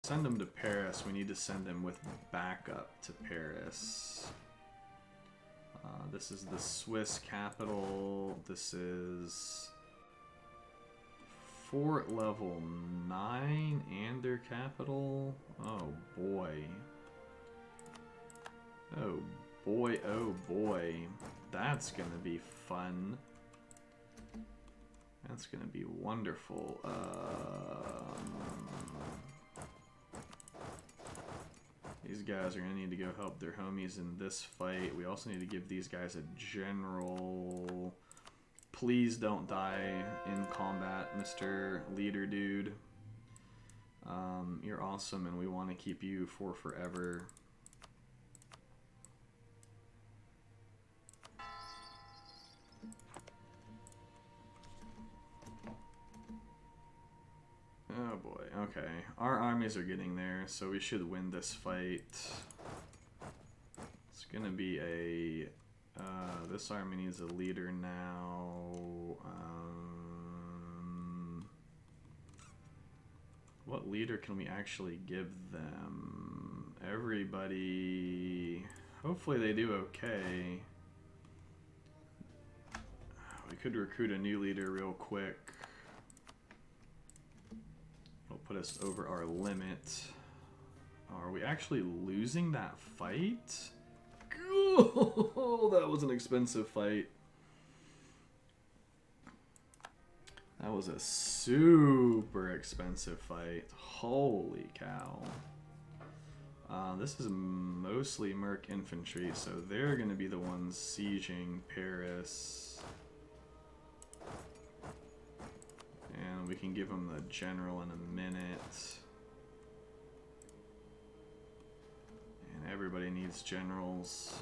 send him to Paris, we need to send him with backup to Paris. This is the Swiss capital. This is fort level 9 and their capital. Oh boy. Oh boy, oh boy. That's gonna be fun. That's gonna be wonderful. These guys are gonna need to go help their homies in this fight. We also need to give these guys a general. Please don't die in combat, Mr. Leader Dude. You're awesome and we want to keep you for forever. Oh boy, okay. Our armies are getting there, so we should win this fight. It's gonna be a... this army needs a leader now. What leader can we actually give them? Everybody... Hopefully they do okay. We could recruit a new leader real quick. It'll put us over our limit. Are we actually losing that fight? Oh, that was an expensive fight. That was a super expensive fight. Holy cow. This is mostly Merc infantry, so they're going to be the ones sieging Paris. And we can give them the general in a minute. And everybody needs generals.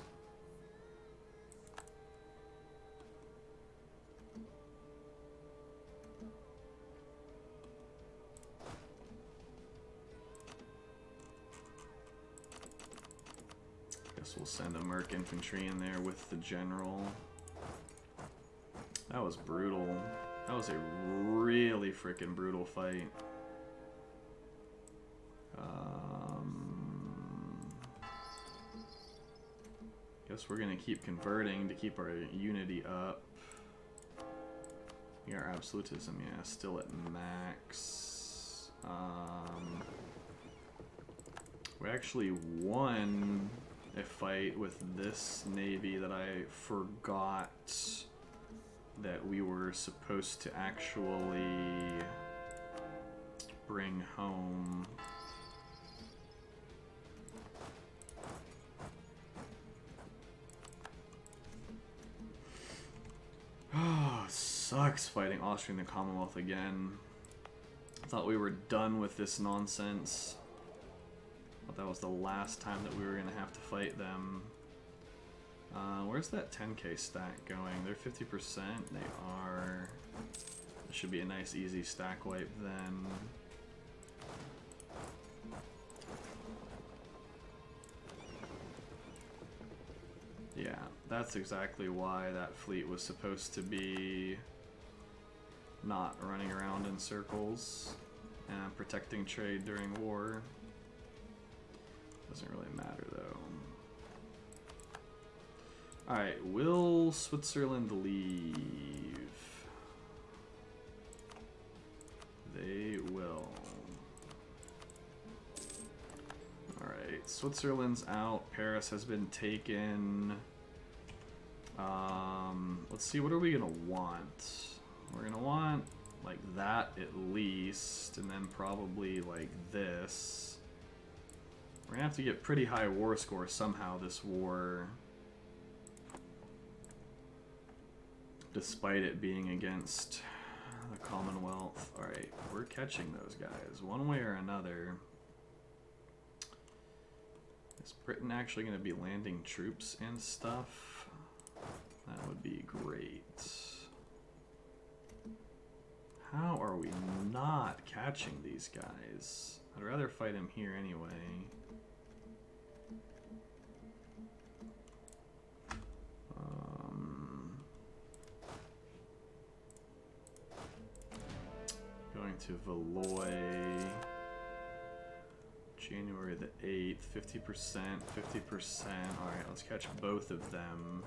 Guess we'll send a Merc infantry in there with the general. That was brutal. That was a really freaking brutal fight. Guess we're gonna keep converting to keep our unity up. Our absolutism, yeah, still at max. We actually won a fight with this navy that I forgot that we were supposed to actually bring home. Oh, sucks fighting Austria in the Commonwealth again. I thought we were done with this nonsense. I thought that was the last time that we were going to have to fight them. Where's that 10k stack going? They're 50%. They are. It should be a nice easy stack wipe then. Yeah, that's exactly why that fleet was supposed to be not running around in circles and protecting trade during war. Doesn't really matter though. Alright, will Switzerland leave? They will. Alright, Switzerland's out. Paris has been taken. Let's see, what are we gonna want? We're gonna want like that at least, and then probably like this. We're gonna have to get pretty high war score somehow this war. Despite it being against the Commonwealth. Alright, we're catching those guys one way or another. Is Britain actually going to be landing troops and stuff? That would be great. How are we not catching these guys? I'd rather fight him here anyway. Going to Valois. January the 8th, 50%, 50%. Alright, let's catch both of them.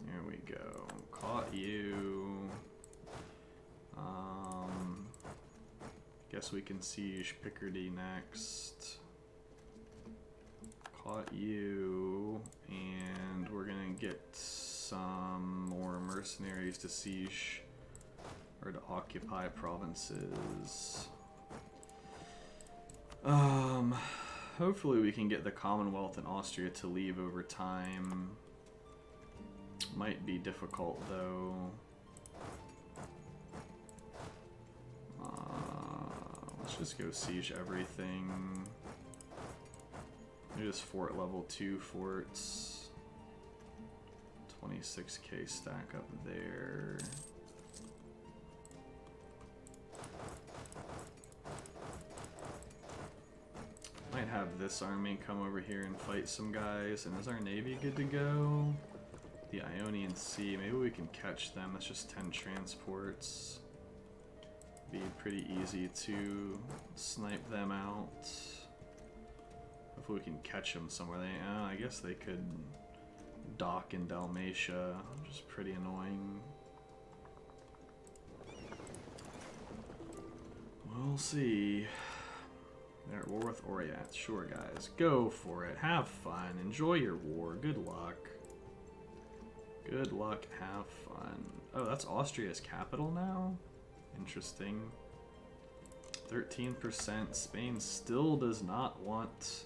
There we go. Caught you. Guess we can siege Picardy next. Caught you, and we're gonna get some more mercenaries to siege or to occupy provinces. Hopefully we can get the Commonwealth and Austria to leave over time. Might be difficult though. Let's just go siege everything. They're just fort level 2 forts. 26k stack up there. Might have this army come over here and fight some guys. And is our navy good to go? The Ionian Sea, maybe we can catch them. That's just 10 transports. Be pretty easy to snipe them out. Hopefully we can catch them somewhere. I guess they could dock in Dalmatia, which is pretty annoying. We'll see. They're at war with Oriat. Sure, guys. Go for it. Have fun. Enjoy your war. Good luck. Good luck. Have fun. Oh, that's Austria's capital now? Interesting. 13%. Spain still does not want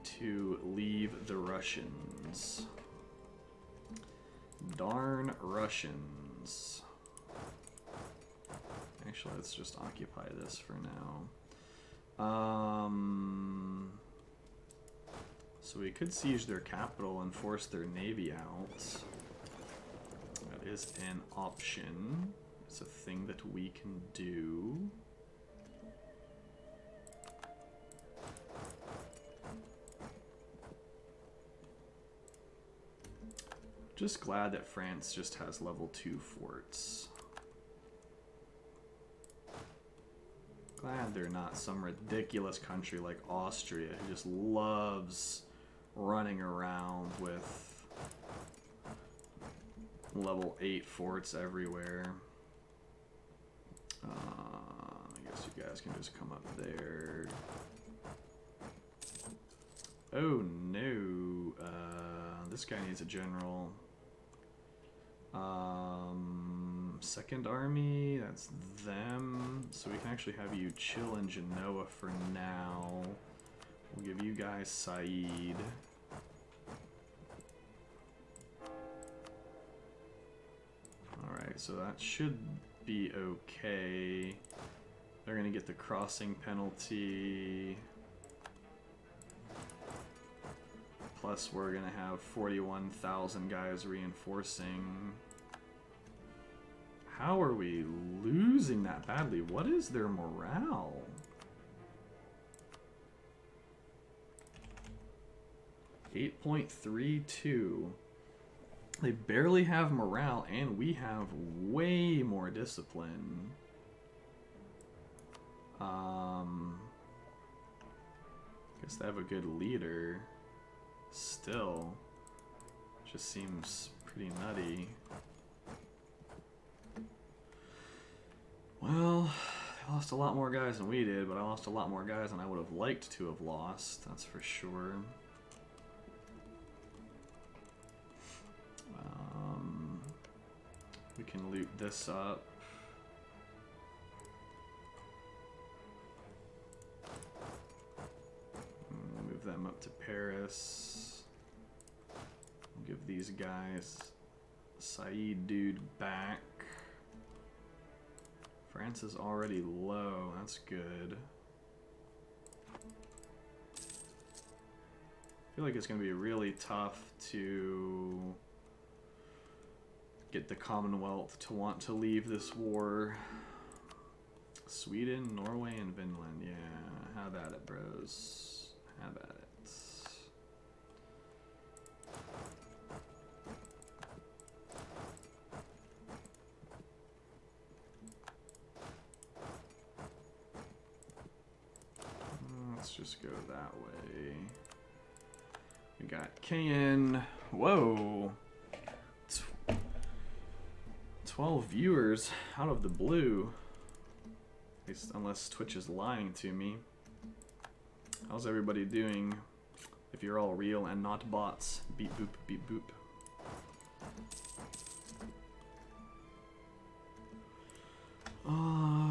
to leave the Russians. Darn Russians. Actually, let's just occupy this for now. So we could siege their capital and force their navy out. That is an option. It's a thing that we can do. Just glad that France just has level 2 forts. Glad they're not some ridiculous country like Austria who just loves running around with level 8 forts everywhere. I guess you guys can just come up there. Oh no, this guy needs a general. Second army, that's them. So we can actually have you chill in Genoa for now. We'll give you guys Said. Alright, so that should be okay. They're gonna get the crossing penalty. Plus we're gonna have 41,000 guys reinforcing. How are we losing that badly? What is their morale? .32. They barely have morale, and we have way more discipline. Guess they have a good leader. Still, just seems pretty nutty. Well, I lost a lot more guys than we did, but I lost a lot more guys than I would have liked to have lost, that's for sure. We can loot this up. Move them up to Paris. We'll give these guys Said dude back. France is already low, that's good. I feel like it's going to be really tough to get the Commonwealth to want to leave this war. Sweden, Norway, and Finland, yeah. Have at it, bros. Have at it. just go that way. We got KN. Whoa. 12 viewers out of the blue. At least unless Twitch is lying to me. How's everybody doing? If you're all real and not bots. Beep boop, beep boop.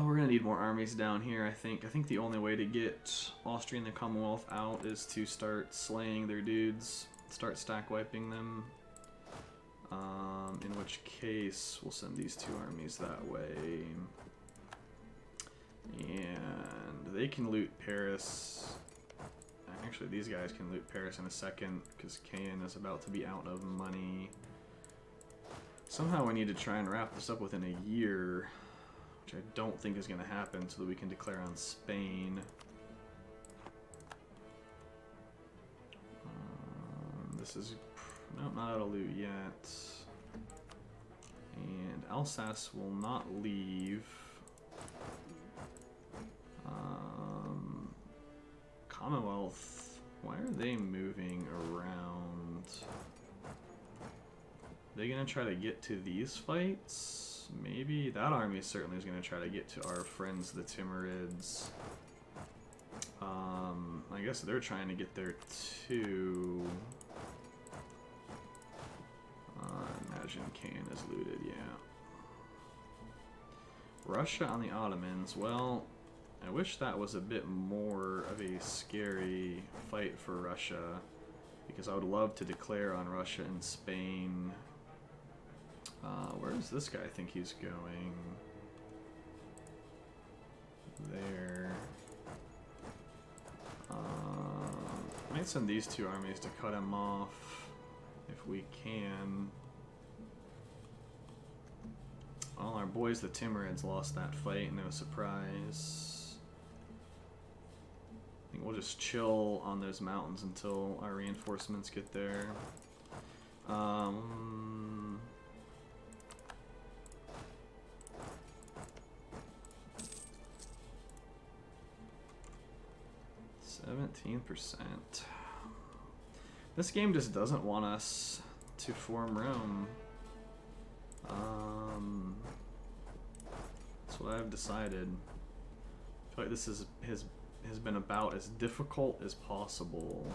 We're gonna need more armies down here, I think. I think the only way to get Austria and the Commonwealth out is to start slaying their dudes. Start stack wiping them. In which case, we'll send these two armies that way. And they can loot Paris. Actually, these guys can loot Paris in a second, because KN is about to be out of money. Somehow we need to try and wrap this up within a year, which I don't think is going to happen, so that we can declare on Spain. This is... nope, not out of loot yet. And Alsace will not leave. Commonwealth, why are they moving around? They gonna try to get to these fights? Maybe. That army certainly is gonna try to get to our friends the Timurids. I guess they're trying to get there too. Imagine Kane is looted, yeah. Russia on the Ottomans, well, I wish that was a bit more of a scary fight for Russia, because I would love to declare on Russia and Spain. Where does this guy think he's going? There. Might send these two armies to cut him off if we can. Well, our boys the Timurids lost that fight, no surprise. I think we'll just chill on those mountains until our reinforcements get there. 17%. This game just doesn't want us to form Rome. That's what I've decided. I feel like this has been about as difficult as possible.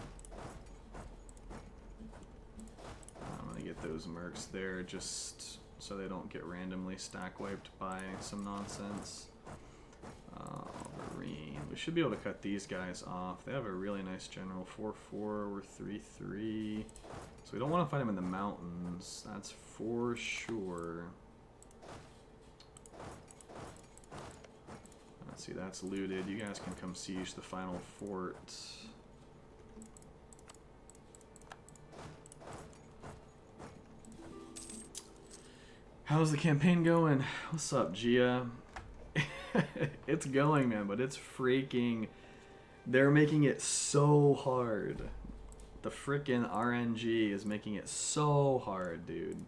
I'm gonna get those mercs there just so they don't get randomly stack wiped by some nonsense. Marine. We should be able to cut these guys off. They have a really nice general. 4-4, we're 3-3. So we don't want to fight them in the mountains. That's for sure. Let's see, that's looted. You guys can come siege the final fort. How's the campaign going? What's up, Gia? It's going, man, but it's freaking... They're making it so hard. The frickin' RNG is making it so hard, dude.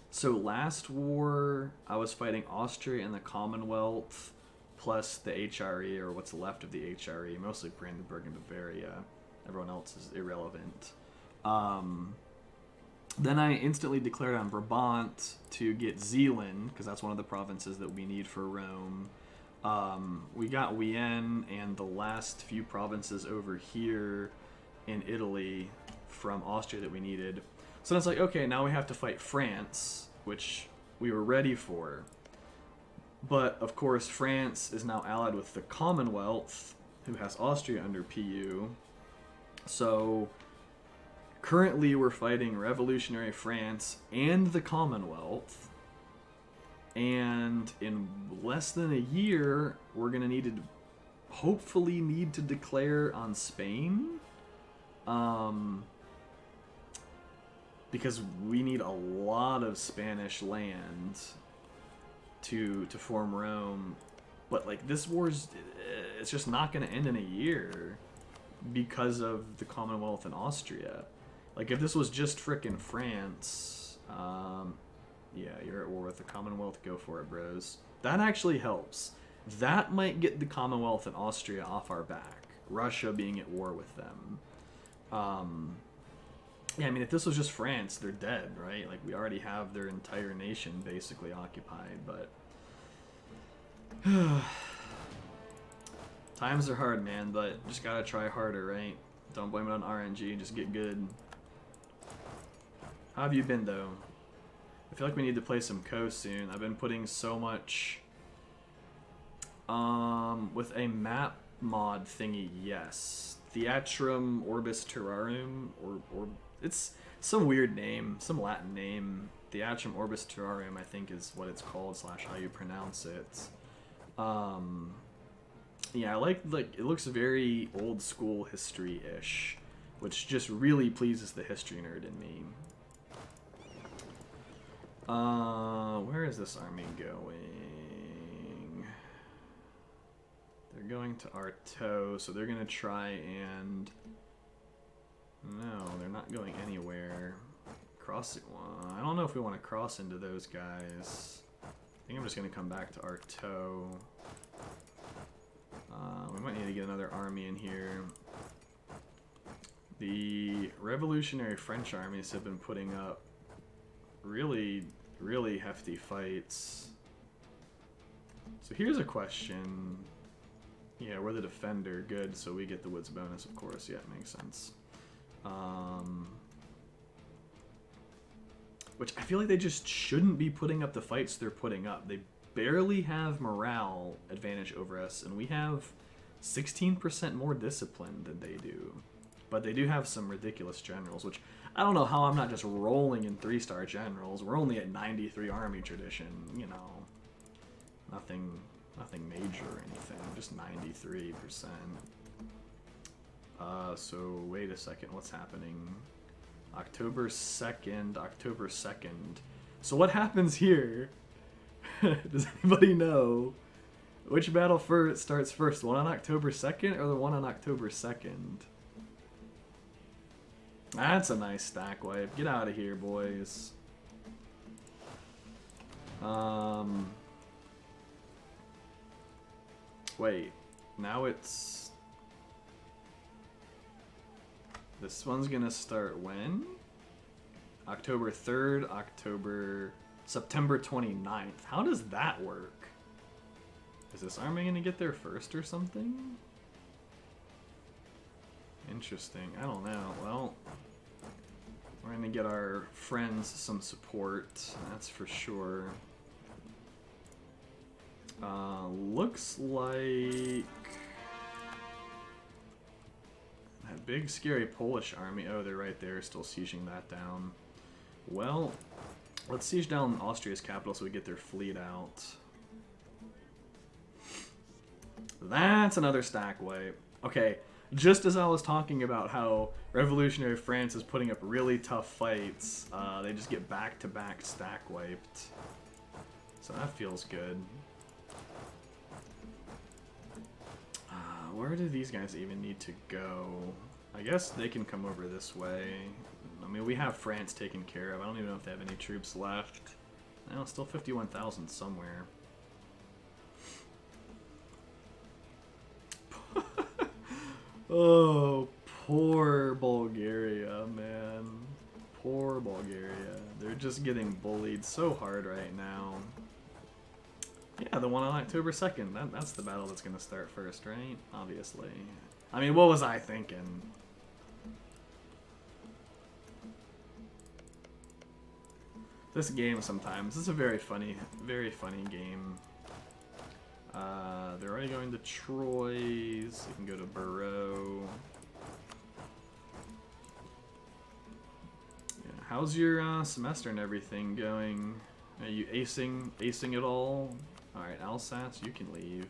So last war, I was fighting Austria and the Commonwealth, plus the HRE, or what's left of the HRE, mostly Brandenburg and Bavaria. Everyone else is irrelevant. Then I instantly declared on Brabant to get Zealand, because that's one of the provinces that we need for Rome. We got Vienne and the last few provinces over here in Italy from Austria that we needed. So it's like, okay, now we have to fight France, which we were ready for. But, of course, France is now allied with the Commonwealth, who has Austria under PU. So... currently, we're fighting revolutionary France and the Commonwealth, and in less than a year, we're gonna hopefully need to declare on Spain, because we need a lot of Spanish land to form Rome. But like this war's, it's just not gonna end in a year because of the Commonwealth and Austria. Like, if this was just frickin' France, yeah, you're at war with the Commonwealth, go for it, bros. That actually helps. That might get the Commonwealth and Austria off our back. Russia being at war with them. Yeah, I mean, if this was just France, they're dead, right? Like, we already have their entire nation basically occupied, but... Times are hard, man, but just gotta try harder, right? Don't blame it on RNG, just get good. How have you been, though? I feel like we need to play some Co soon. I've been putting so much... with a map mod thingy, yes. Theatrum Orbis Terrarum, or it's some weird name, some Latin name. Theatrum Orbis Terrarum, I think, is what it's called, / how you pronounce it. Yeah, I like it looks very old school history-ish, which just really pleases the history nerd in me. Where is this army going? They're going to Artaud, so they're gonna try and... No, they're not going anywhere. Crossing... Well, I don't know if we want to cross into those guys. I think I'm just gonna come back to Artaud. We might need to get another army in here. The Revolutionary French armies have been putting up really, really hefty fights. So here's a question. Yeah, we're the defender. Good, so we get the woods bonus, of course. Yeah, it makes sense. Which I feel like they just shouldn't be putting up the fights they're putting up. They barely have morale advantage over us, and we have 16% more discipline than they do. But they do have some ridiculous generals, which I don't know how I'm not just rolling in 3-star generals. We're only at 93 army tradition, you know. Nothing major or anything, just 93%. So wait a second, what's happening? October 2nd. So what happens here? Does anybody know? Which battle starts first? The one on October 2nd or the one on October 2nd? That's a nice stack wipe. Get out of here, boys. Wait. Now it's... This one's gonna start when? October 3rd, September 29th. How does that work? Is this army gonna get there first or something? Interesting. I don't know. Well, we're gonna get our friends some support. That's for sure. Looks like that big scary Polish army. Oh, they're right there, still sieging that down. Well, let's siege down Austria's capital so we get their fleet out. That's another stack wipe. Okay, just as I was talking about how Revolutionary France is putting up really tough fights, they just get back-to-back stack wiped. So that feels good. Where do these guys even need to go? I guess they can come over this way. I mean, we have France taken care of. I don't even know if they have any troops left. No, still 51,000 somewhere. Oh, poor Bulgaria, man. Poor Bulgaria. They're just getting bullied so hard right now. Yeah, the one on October 2nd. That's the battle that's going to start first, right? Obviously. I mean, what was I thinking? This game sometimes, it's a very funny game. They're already going to Troyes. You can go to Burrow. Yeah, how's your semester and everything going? Are you acing it all? Alright, Alsace, you can leave.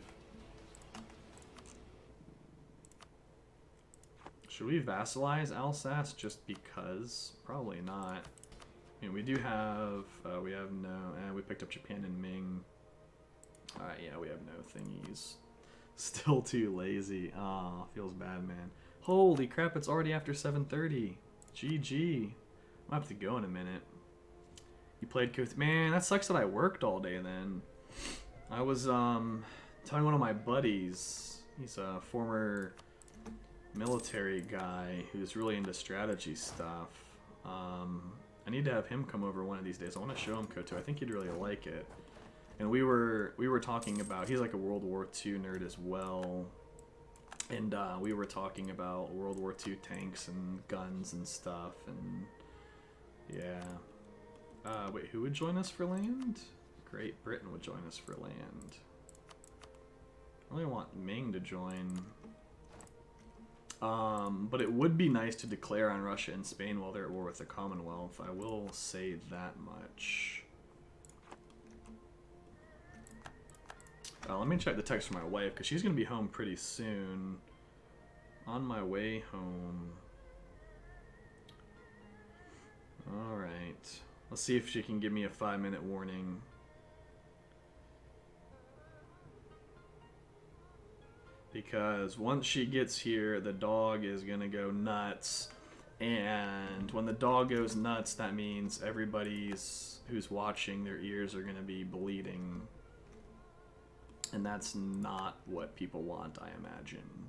Should we vassalize Alsace just because? Probably not. I mean, we do have, we have no, we picked up Japan and Ming. Alright, yeah, we have no thingies. Still too lazy. Aw, feels bad, man. Holy crap, it's already after 7:30. GG. I'll have to go in a minute. You played Man, that sucks that I worked all day then. I was Telling one of my buddies, he's a former military guy who's really into strategy stuff. I need to have him come over one of these days. I want to show him KOTOR. I think he'd really like it. And we were talking about, he's like a World War II nerd as well. And we were talking about World War II tanks and guns and stuff. And yeah. Wait, who would join us for land? Great Britain would join us for land. I really want Ming to join. But it would be nice to declare on Russia and Spain while they're at war with the Commonwealth. I will say that much. Let me check the text from my wife, because she's going to be home pretty soon. On my way home. Alright. Let's see if she can give me a 5-minute warning. Because once she gets here, the dog is going to go nuts. And when the dog goes nuts, that means everybody's who's watching, their ears are going to be bleeding. And that's not what people want, I imagine.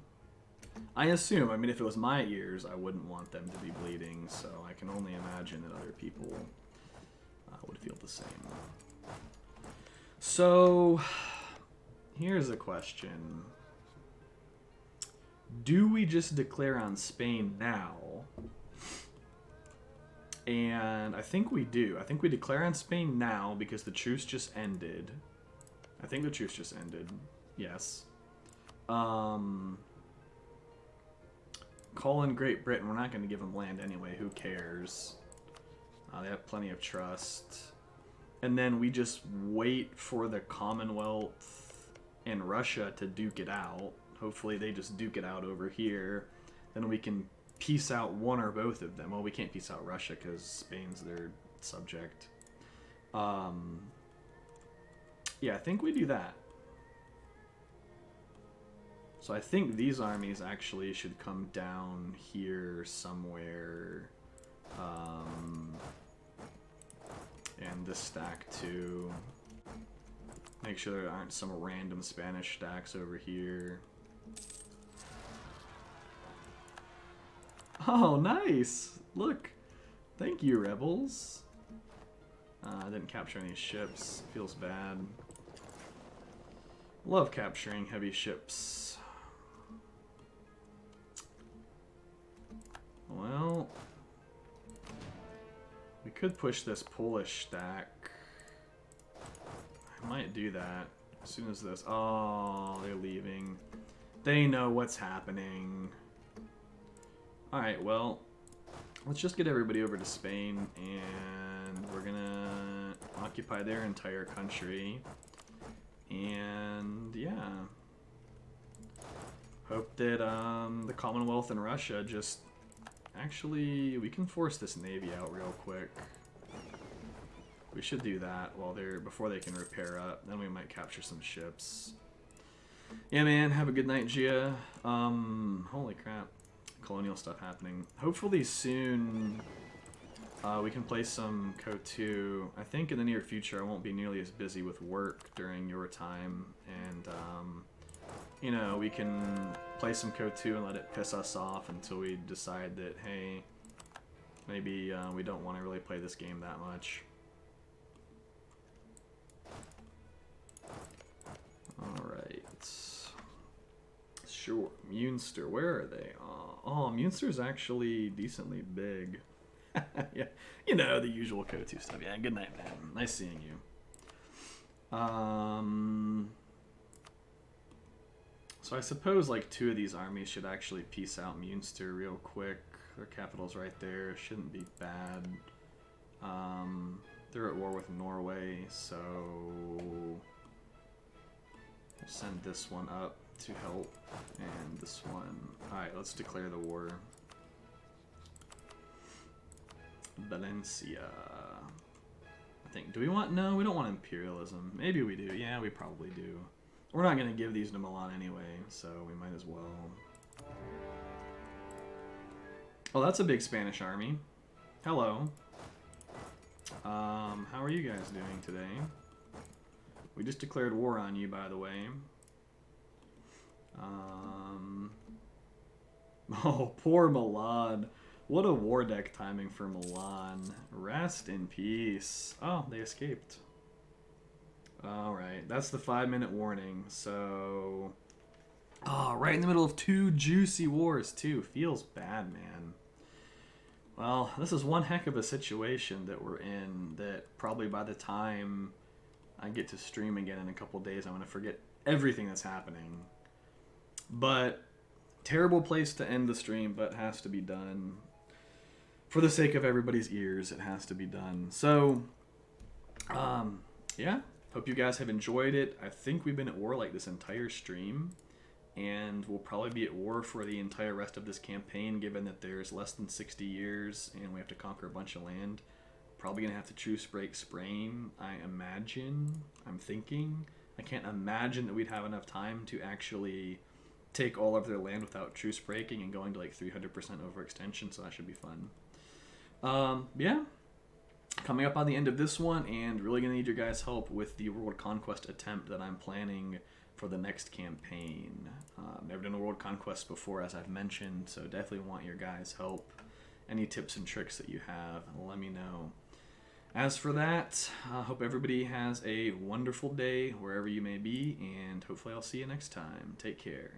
I assume, I mean, if it was my ears, I wouldn't want them to be bleeding. So I can only imagine that other people would feel the same. So, here's a question. Do we just declare on Spain now? And I think we do. I think we declare on Spain now because the truce just ended. I think the truce just ended. Yes. Call in Great Britain. We're not going to give them land anyway. Who cares? They have plenty of trust. And then we just wait for the Commonwealth and Russia to duke it out. Hopefully they just duke it out over here. Then we can peace out one or both of them. Well, we can't peace out Russia because Spain's their subject. Yeah, I think we do that. So I think these armies actually should come down here somewhere. And this stack too. Make sure there aren't some random Spanish stacks over here. Oh, nice! Look! Thank you, rebels. I didn't capture any ships. Feels bad. Love capturing heavy ships. Well, we could push this Polish stack. I might do that as soon as this... Oh, they're leaving. They know what's happening. Alright, well, let's just get everybody over to Spain, and we're gonna occupy their entire country. And, yeah. Hope that the Commonwealth and Russia just... Actually, we can force this navy out real quick. We should do that while before they can repair up. Then we might capture some ships. Yeah, man. Have a good night, Gia. Holy crap. Colonial stuff happening. Hopefully soon we can play some KOTOR. I think in the near future I won't be nearly as busy with work during your time. And, you know, we can play some KOTOR and let it piss us off until we decide that, hey, maybe we don't want to really play this game that much. Alright. Sure. Munster, where are they? Oh, Munster's actually decently big. Yeah, you know, the usual KOTOR stuff. Yeah, good night, man. Nice seeing you. So I suppose like 2 of these armies should actually peace out Munster real quick. Their capital's right there. Shouldn't be bad. They're at war with Norway, so we'll send this one up to help, and this one. Alright, let's declare the war. Valencia. I think, do we want, no, we don't want imperialism. Maybe we do, yeah, we probably do. We're not going to give these to Milan anyway, so we might as well. Oh, that's a big Spanish army. Hello. How are you guys doing today? We just declared war on you, by the way. Oh, poor Milan. What a war deck timing for Milan. Rest in peace. Oh, they escaped. Alright, that's the 5-minute warning. So... Oh, right in the middle of 2 juicy wars, too. Feels bad, man. Well, this is one heck of a situation that we're in that probably by the time I get to stream again in a couple days, I'm going to forget everything that's happening. But, terrible place to end the stream, but has to be done. For the sake of everybody's ears, it has to be done. So, yeah. Hope you guys have enjoyed it. I think we've been at war like this entire stream. And we'll probably be at war for the entire rest of this campaign, given that there's less than 60 years and we have to conquer a bunch of land. Probably going to have to truce break Spain, I imagine. I'm thinking. I can't imagine that we'd have enough time to actually take all of their land without truce breaking and going to like 300% overextension, so that should be fun. Yeah. Coming up on the end of this one, and really going to need your guys' help with the world conquest attempt that I'm planning for the next campaign. Never done a world conquest before, as I've mentioned, so definitely want your guys' help. Any tips and tricks that you have, let me know. As for that, I hope everybody has a wonderful day wherever you may be, and hopefully I'll see you next time. Take care.